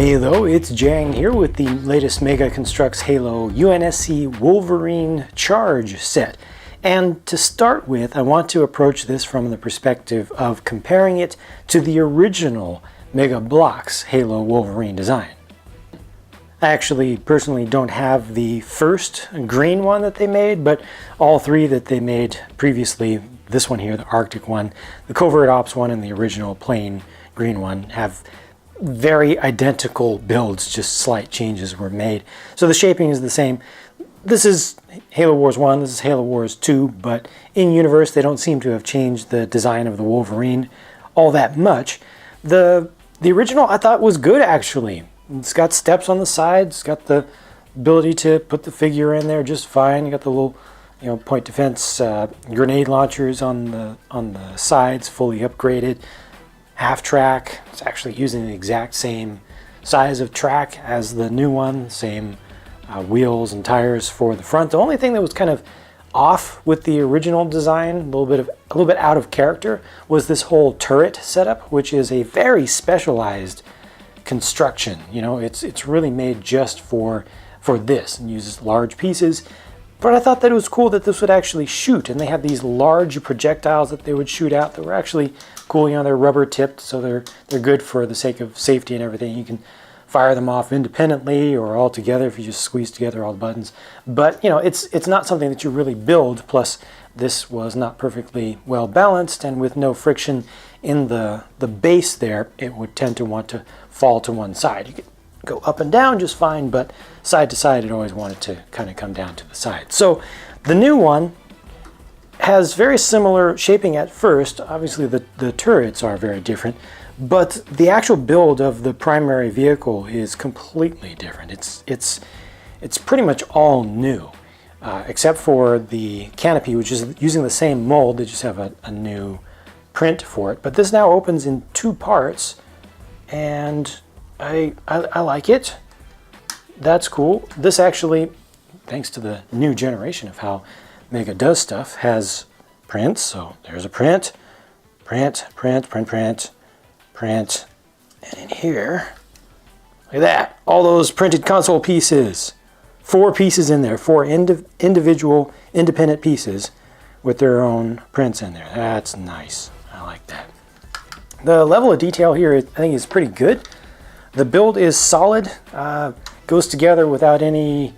Hello, it's Jang here with the latest Mega Construx Halo UNSC Wolverine Charge set. And to start with, I want to approach this from the perspective of comparing it to the original Mega Bloks Halo Wolverine design. I actually personally don't have the first green one that they made, but all three that they made previously, this one here, the Arctic one, the Covert Ops one, and the original plain green one, have very identical builds, just slight changes were made. So the shaping is the same. This is Halo Wars 1, this is Halo Wars 2, but in universe they don't seem to have changed the design of the Wolverine all that much. The original I thought was good actually. It's got steps on the sides, it's got the ability to put the figure in there just fine. You got the little, point defense grenade launchers on the sides, fully upgraded. Half track, it's actually using the exact same size of track as the new one, same wheels and tires for the front. The only thing that was kind of off with the original design, a little bit out of character, was this whole turret setup, which is a very specialized construction. It's really made just for this and uses large pieces. But I thought that it was cool that this would actually shoot, and they had these large projectiles that they would shoot out that were actually cool. They're rubber tipped, so they're good for the sake of safety and everything. You can fire them off independently or all together if you just squeeze together all the buttons. But it's not something that you really build. Plus, this was not perfectly well balanced, and with no friction in the base there, it would tend to want to fall to one side. You could go up and down just fine, but side to side it always wanted to kind of come down to the side. So the new one has very similar shaping at first. Obviously the turrets are very different, but the actual build of the primary vehicle is completely different. It's pretty much all new, except for the canopy, which is using the same mold. They just have a new print for it. But this now opens in two parts, and I like it. That's cool. This actually, thanks to the new generation of how Mega does stuff, has prints. So there's a print, print, print, print, print, print, and in here, look at that, all those printed console pieces. 4 pieces in there, 4 individual independent pieces with their own prints in there. That's nice. I like that. The level of detail here, I think, is pretty good. The build is solid, goes together without any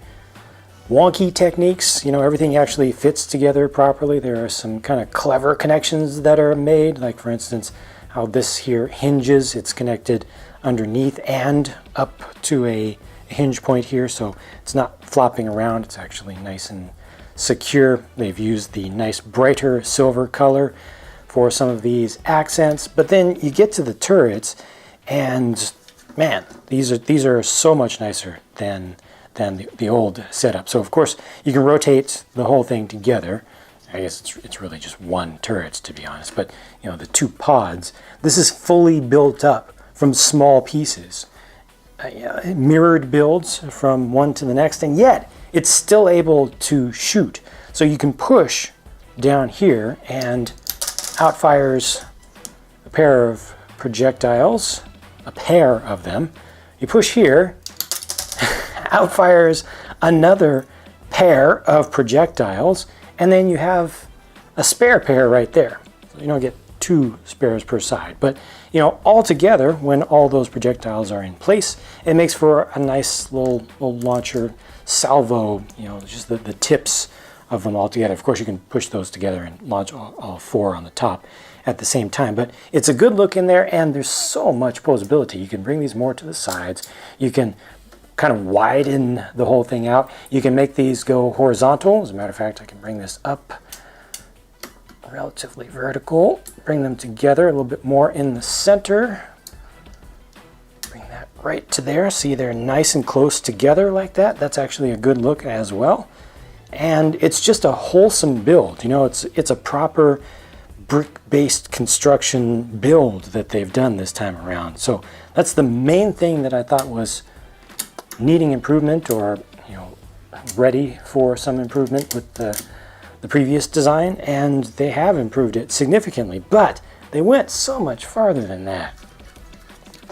wonky techniques. Everything actually fits together properly. There are some kind of clever connections that are made, like for instance how this here hinges. It's connected underneath and up to a hinge point here, so it's not flopping around. It's actually nice and secure. They've used the nice brighter silver color for some of these accents, but then you get to the turrets and man, these are so much nicer than the old setup. So of course you can rotate the whole thing together. I guess it's really just one turret, to be honest. But the 2 pods. This is fully built up from small pieces, mirrored builds from one to the next, and yet it's still able to shoot. So you can push down here and outfires a pair of projectiles. A pair of them. You push here, outfires another pair of projectiles, and then you have a spare pair right there. So you don't get 2 spares per side. But all together, when all those projectiles are in place, it makes for a nice little launcher salvo. Just the tips of them all together. Of course, you can push those together and launch all 4 on the top at the same time, but it's a good look in there, and there's so much posability. You can bring these more to the sides. You can kind of widen the whole thing out. You can make these go horizontal. As a matter of fact, I can bring this up relatively vertical, bring them together a little bit more in the center. Bring that right to there. See, they're nice and close together like that. That's actually a good look as well. And it's just a wholesome build. It's a proper brick-based construction build that they've done this time around. So that's the main thing that I thought was needing improvement, or ready for some improvement with the previous design, and they have improved it significantly. But they went so much farther than that.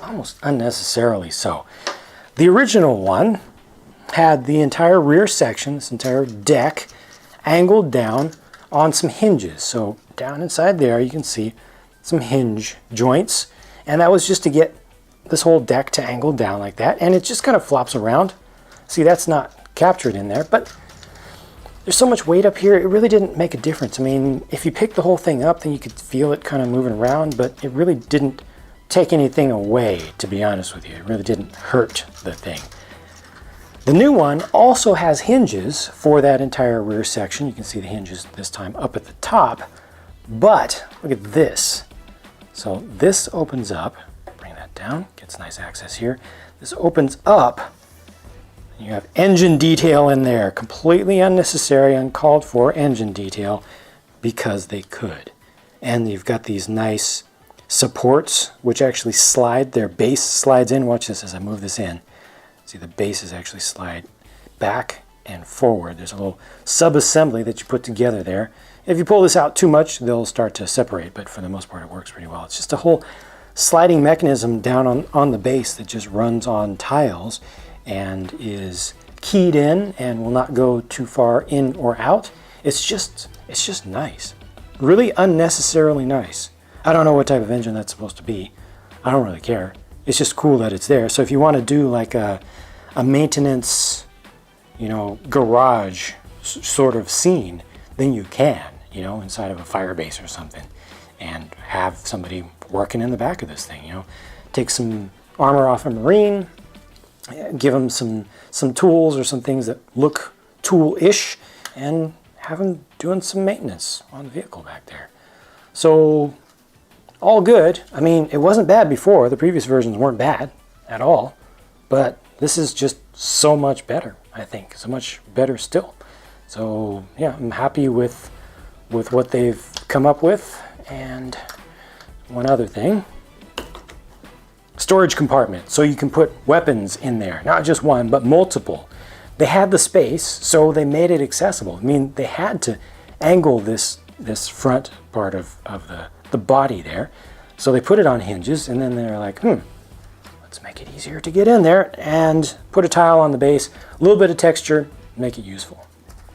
almost unnecessarily so. The original one had the entire rear section, this entire deck, angled down on some hinges. So down inside there you can see some hinge joints, and that was just to get this whole deck to angle down like that, and it just kind of flops around. See, that's not captured in there, but there's so much weight up here, it really didn't make a difference. I mean, if you pick the whole thing up, then you could feel it kind of moving around, but it really didn't take anything away, to be honest with you. It really didn't hurt the thing. The new one also has hinges for that entire rear section. You can see the hinges this time up at the top, but look at this. So this opens up, bring that down, gets nice access here. This opens up, you have engine detail in there, completely unnecessary, uncalled for engine detail because they could. And you've got these nice supports which actually slide, their base slides in. Watch this as I move this in. See, the bases actually slide back and forward. There's a little sub-assembly that you put together there. If you pull this out too much, they'll start to separate, but for the most part it works pretty well. It's just a whole sliding mechanism down on the base that just runs on tiles and is keyed in and will not go too far in or out. It's just nice. Really unnecessarily nice. I don't know what type of engine that's supposed to be. I don't really care. It's just cool that it's there. So if you want to do like a maintenance, you know, garage sort of scene, then you can, you know, inside of a fire base or something, and have somebody working in the back of this thing, you know. Take some armor off a Marine, give them some tools or some things that look tool-ish, and have them doing some maintenance on the vehicle back there. So all good. I mean, it wasn't bad before. The previous versions weren't bad at all, but this is just so much better, I think. So much better still. So yeah, I'm happy with what they've come up with. And one other thing, storage compartment. So you can put weapons in there, not just one, but multiple. They had the space, so they made it accessible. I mean, they had to angle this front part of the body there. So they put it on hinges, and then they're like, let's make it easier to get in there and put a tile on the base, a little bit of texture, make it useful.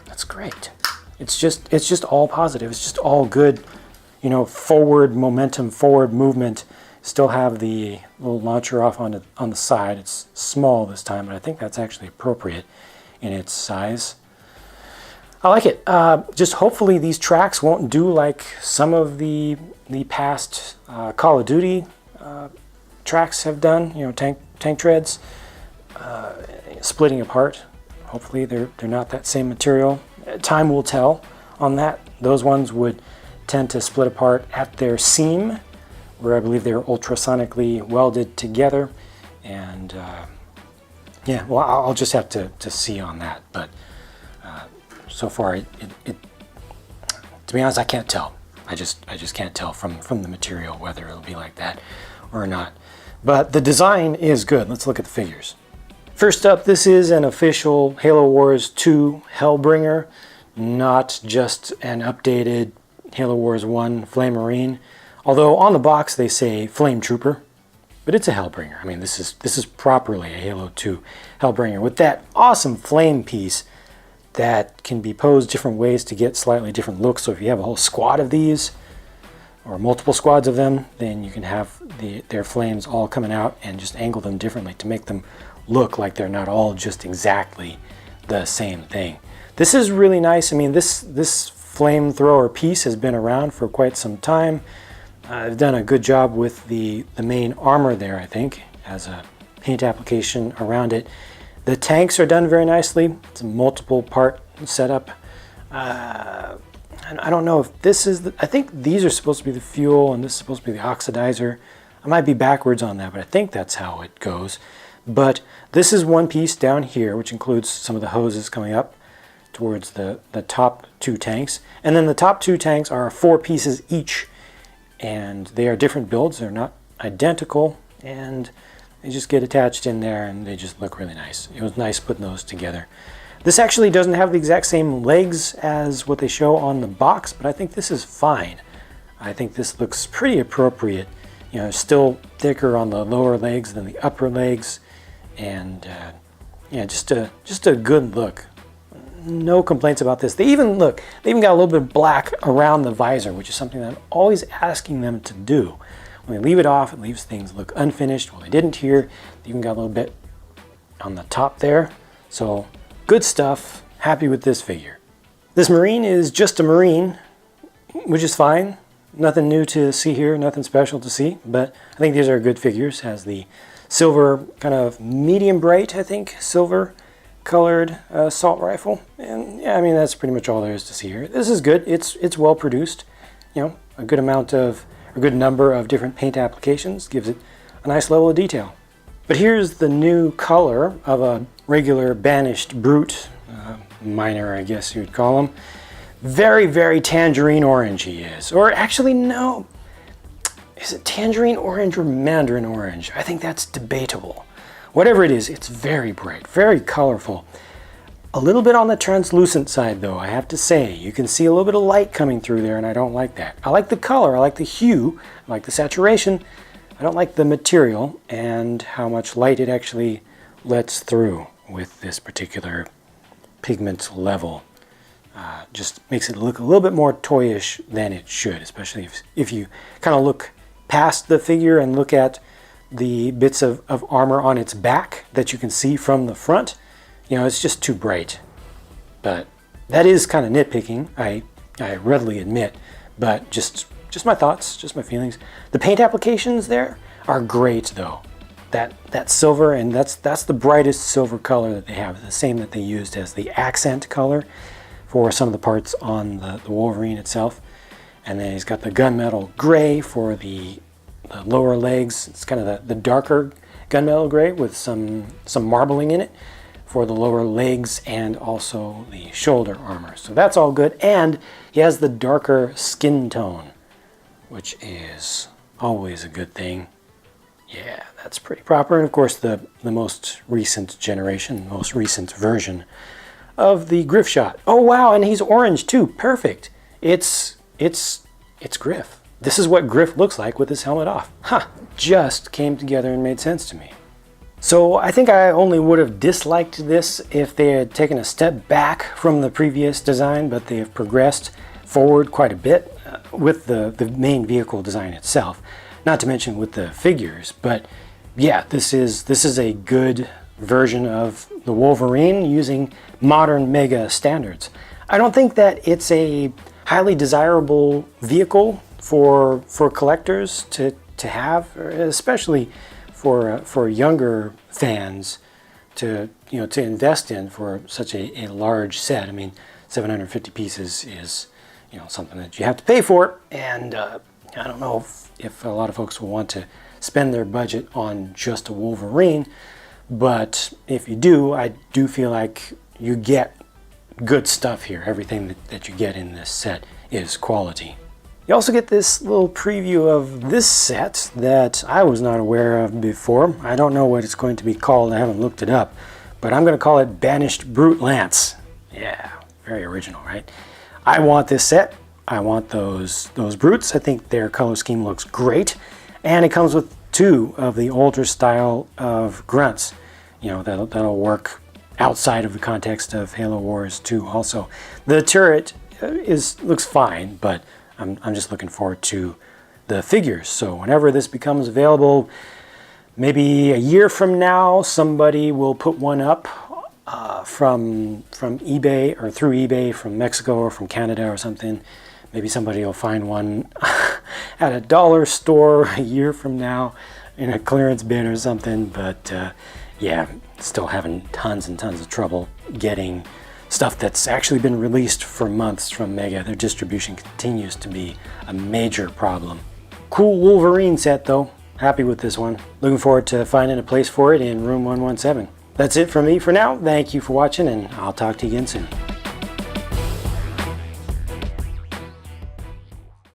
That's great. It's just all positive. It's just all good, you know, forward momentum, forward movement. Still have the little launcher off on the side. It's small this time, but I think that's actually appropriate in its size. I like it. Just hopefully these tracks won't do like some of the past Call of Duty tracks have done. You know, tank treads splitting apart. Hopefully they're not that same material. Time will tell on that. Those ones would tend to split apart at their seam, where I believe they're ultrasonically welded together. And yeah, well, I'll just have to see on that. But so far, to be honest, I can't tell. I just can't tell from the material whether it'll be like that or not. But the design is good. Let's look at the figures. First up, this is an official Halo Wars 2 Hellbringer, not just an updated Halo Wars 1 Flame Marine. Although on the box they say Flame Trooper, but it's a Hellbringer. I mean, this is properly a Halo 2 Hellbringer with that awesome flame piece that can be posed different ways to get slightly different looks. So if you have a whole squad of these, or multiple squads of them, then you can have their flames all coming out and just angle them differently to make them look like they're not all just exactly the same thing. This is really nice. I mean, this flamethrower piece has been around for quite some time. I've done a good job with the main armor there, I think, as a paint application around it. The tanks are done very nicely. It's a multiple part setup. I don't know if this is I think these are supposed to be the fuel and this is supposed to be the oxidizer. I might be backwards on that, but I think that's how it goes. But this is one piece down here, which includes some of the hoses coming up towards the top two tanks. And then the top two tanks are 4 pieces each. And they are different builds. They're not identical. And they just get attached in there and they just look really nice. It was nice putting those together. This actually doesn't have the exact same legs as what they show on the box, but I think this is fine. I think this looks pretty appropriate You know, still thicker on the lower legs than the upper legs, and yeah, just a good look. No complaints about this. They even got a little bit of black around the visor, which is something that I'm always asking them to do. When they leave it off, it leaves things look unfinished. Well, they didn't here. They even got a little bit on the top there. So good stuff. Happy with this figure. This Marine is just a Marine, which is fine. Nothing new to see here, nothing special to see, but I think these are good figures. Has the silver, kind of medium bright, I think, silver colored assault rifle, and yeah, I mean, that's pretty much all there is to see here. This is good. It's well produced. You know, a good number of different paint applications gives it a nice level of detail. But here's the new color of a regular Banished Brute, minor, I guess you'd call him. Very, very tangerine orange he is. Or actually, no. Is it tangerine orange or mandarin orange? I think that's debatable. Whatever it is, it's very bright, very colorful. A little bit on the translucent side, though, I have to say. You can see a little bit of light coming through there, and I don't like that. I like the color, I like the hue, I like the saturation. I don't like the material and how much light it actually lets through with this particular pigment level. Just makes it look a little bit more toyish than it should, especially if you kind of look past the figure and look at the bits of armor on its back that you can see from the front. You know, it's just too bright. But that is kind of nitpicking, I readily admit, but just my thoughts, just my feelings. The paint applications there are great, though. That silver, and that's the brightest silver color that they have, the same that they used as the accent color for some of the parts on the Wolverine itself. And then he's got the gunmetal gray for the lower legs. It's kind of the darker gunmetal gray with some marbling in it for the lower legs and also the shoulder armor. So that's all good. And he has the darker skin tone, which is always a good thing. Yeah, that's pretty proper. And of course the most recent generation, most recent version of the Griff shot. Oh wow, and he's orange too. Perfect. It's Griff. This is what Griff looks like with his helmet off. Huh, just came together and made sense to me. So I think I only would have disliked this if they had taken a step back from the previous design, but they have progressed forward quite a bit with the main vehicle design itself, not to mention with the figures. But yeah, this is a good version of the Wolverine using modern Mega standards. I don't think that it's a highly desirable vehicle for collectors to have, especially for younger fans to invest in for such a large set. I mean, 750 pieces is something that you have to pay for, and I don't know if a lot of folks will want to spend their budget on just a Wolverine. But if you do, I do feel like you get good stuff here. Everything that you get in this set is quality. You also get this little preview of this set that I was not aware of before. I don't know what it's going to be called. I haven't looked it up. But I'm going to call it Banished Brute Lance. Yeah, very original, right? I want this set. I want those brutes. I think their color scheme looks great. And it comes with 2 of the older style of grunts. That'll work outside of the context of Halo Wars 2 also. The turret looks fine, but I'm just looking forward to the figures. So whenever this becomes available, maybe a year from now, somebody will put one up from eBay or through eBay from Mexico or from Canada or something. Maybe somebody will find one at a dollar store a year from now in a clearance bin or something. But yeah, still having tons and tons of trouble getting stuff that's actually been released for months from Mega. Their distribution continues to be a major problem. Cool Wolverine set though. Happy with this one. Looking forward to finding a place for it in room 117. That's it from me for now. Thank you for watching, and I'll talk to you again soon.